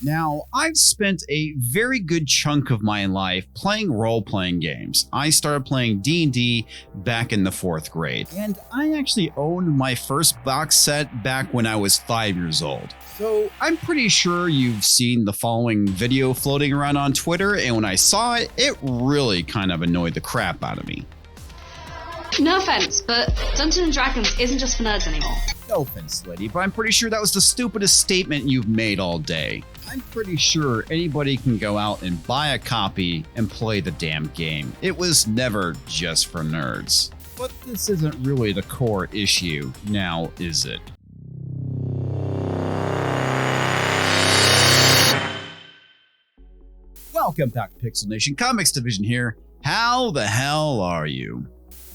Now, I've spent a very good chunk of my life playing role-playing games. I started playing D&D back in the 4th grade, and I actually owned my first box set back when I was 5 years old. So I'm pretty sure you've seen the following video floating around on Twitter, and when I saw it, it really kind of annoyed the crap out of me. No offense, but Dungeons & Dragons isn't just for nerds anymore. No offense, lady, but I'm pretty sure that was the stupidest statement you've made all day. I'm pretty sure anybody can go out and buy a copy and play the damn game. It was never just for nerds. But this isn't really the core issue, now is it? Welcome back to Pixel Nation Comics Division here. How the hell are you?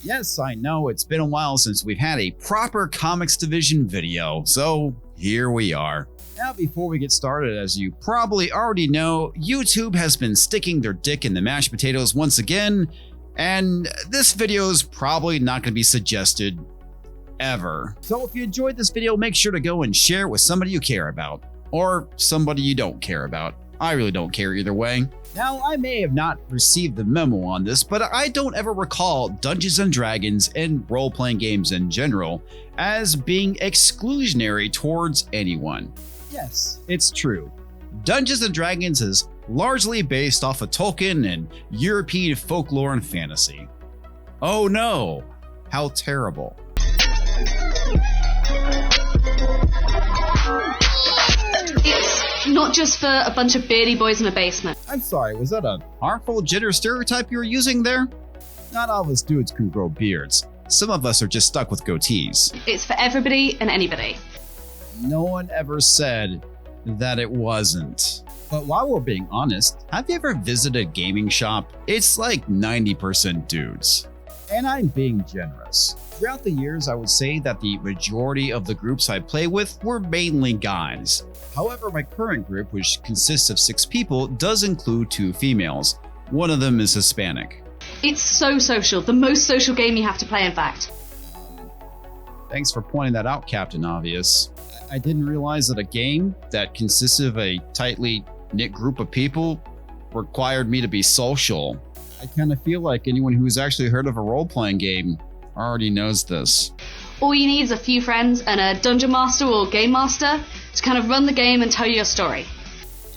Yes, I know it's been a while since we've had a proper Comics Division video, so here we are. Now, before we get started, as you probably already know, YouTube has been sticking their dick in the mashed potatoes once again, and this video is probably not going to be suggested ever. So if you enjoyed this video, make sure to go and share it with somebody you care about, or somebody you don't care about. I really don't care either way. Now, I may have not received the memo on this, but I don't ever recall Dungeons & Dragons and role-playing games in general as being exclusionary towards anyone. Yes, it's true. Dungeons & Dragons is largely based off of Tolkien and European folklore and fantasy. Oh no, how terrible. It's not just for a bunch of beardy boys in a basement. I'm sorry, was that a harmful gender stereotype you were using there? Not all of us dudes can grow beards. Some of us are just stuck with goatees. It's for everybody and anybody. No one ever said that it wasn't. But while we're being honest, have you ever visited a gaming shop? It's like 90% dudes. And I'm being generous. Throughout the years, I would say that the majority of the groups I play with were mainly guys. However, my current group, which consists of 6 people, does include 2 females. One of them is Hispanic. It's so social. The most social game you have to play, in fact. Thanks for pointing that out, Captain Obvious. I didn't realize that a game that consisted of a tightly knit group of people required me to be social. I kind of feel like anyone who's actually heard of a role-playing game already knows this. All you need is a few friends and a dungeon master or game master to kind of run the game and tell you a story.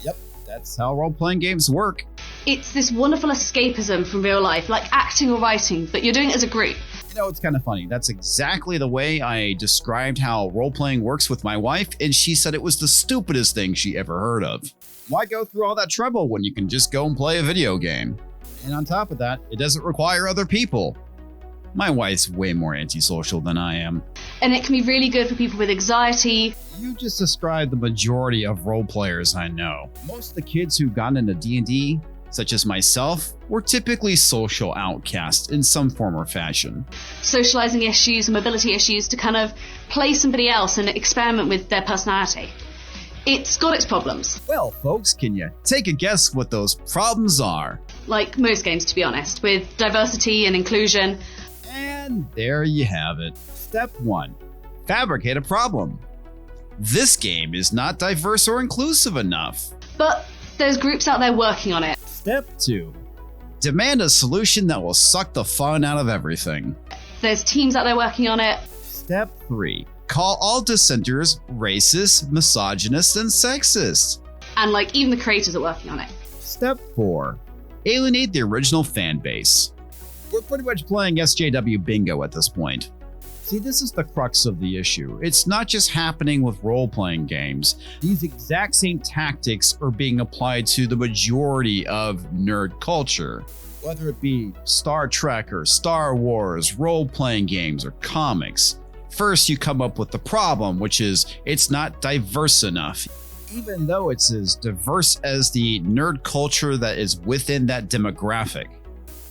Yep, that's how role-playing games work. It's this wonderful escapism from real life, like acting or writing, but you're doing it as a group. You know, it's kind of funny. That's exactly the way I described how role-playing works with my wife, and she said it was the stupidest thing she ever heard of. Why go through all that trouble when you can just go and play a video game? And on top of that, it doesn't require other people. My wife's way more antisocial than I am. And it can be really good for people with anxiety. You just described the majority of role players I know. Most of the kids who got into D&D, such as myself, were typically social outcasts in some form or fashion. Socializing issues and mobility issues to kind of play somebody else and experiment with their personality. It's got its problems. Well, folks, can you take a guess what those problems are? Like most games, to be honest, with diversity and inclusion. And there you have it. Step 1. Fabricate a problem. This game is not diverse or inclusive enough. But there's groups out there working on it. Step 2. Demand a solution that will suck the fun out of everything. There's teams out there working on it. Step 3. Call all dissenters racist, misogynist, and sexist. And like even the creators are working on it. Step 4. Alienate the original fan base. We're pretty much playing SJW bingo at this point. See, this is the crux of the issue. It's not just happening with role-playing games. These exact same tactics are being applied to the majority of nerd culture. Whether it be Star Trek or Star Wars, role-playing games, or comics. First, you come up with the problem, which is it's not diverse enough. Even though it's as diverse as the nerd culture that is within that demographic.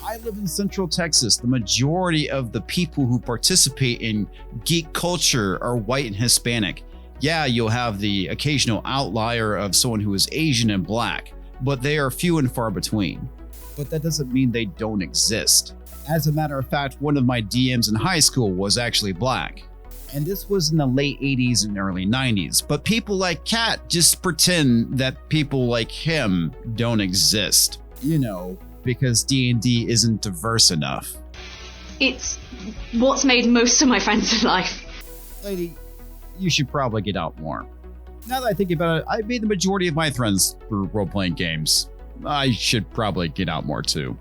I live in Central Texas. The majority of the people who participate in geek culture are white and Hispanic. Yeah, you'll have the occasional outlier of someone who is Asian and black, but they are few and far between. But that doesn't mean they don't exist. As a matter of fact, one of my DMs in high school was actually black. And this was in the late 80s and early 90s, but people like Cat just pretend that people like him don't exist. You know, because D&D isn't diverse enough. It's what's made most of my friends in life. Lady, you should probably get out more. Now that I think about it, I made the majority of my friends through role-playing games. I should probably get out more too.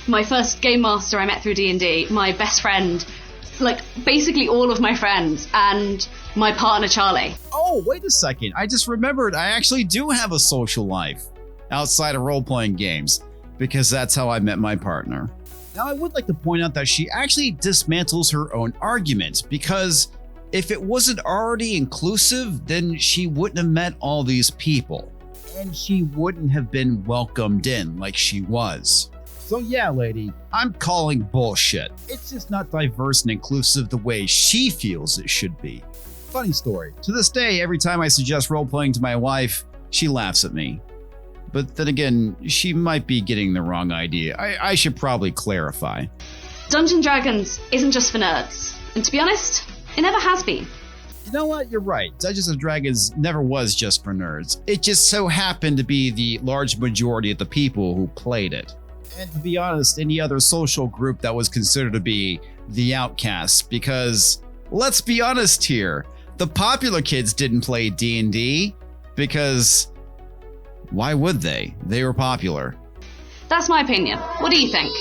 My first game master I met through D&D, my best friend, like basically all of my friends, and my partner Charlie. Oh, wait a second. I just remembered I actually do have a social life outside of role-playing games, because that's how I met my partner. Now, I would like to point out that she actually dismantles her own argument, because if it wasn't already inclusive, then she wouldn't have met all these people, and she wouldn't have been welcomed in like she was. So yeah, lady, I'm calling bullshit. It's just not diverse and inclusive the way she feels it should be. Funny story. To this day, every time I suggest role-playing to my wife, she laughs at me. But then again, she might be getting the wrong idea. I should probably clarify. Dungeons & Dragons isn't just for nerds. And to be honest, it never has been. You know what? You're right. Dungeons & Dragons never was just for nerds. It just so happened to be the large majority of the people who played it. And to be honest, any other social group that was considered to be the outcasts, because let's be honest here, the popular kids didn't play D&D because why would they? They were popular. That's my opinion. What do you think?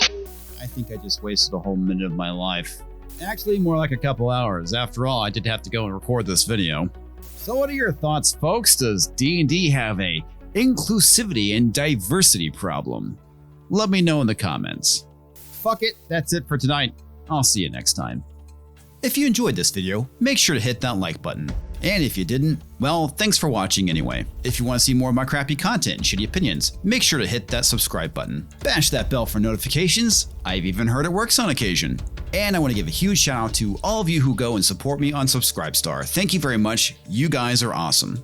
I think I just wasted a whole minute of my life. Actually, more like a couple hours. After all, I did have to go and record this video. So what are your thoughts, folks? Does D&D have a inclusivity and diversity problem? Let me know in the comments. Fuck it, that's it for tonight. I'll see you next time. If you enjoyed this video, make sure to hit that like button. And if you didn't, well, thanks for watching anyway. If you want to see more of my crappy content and shitty opinions, make sure to hit that subscribe button. Bash that bell for notifications. I've even heard it works on occasion. And I want to give a huge shout out to all of you who go and support me on Subscribestar. Thank you very much. You guys are awesome.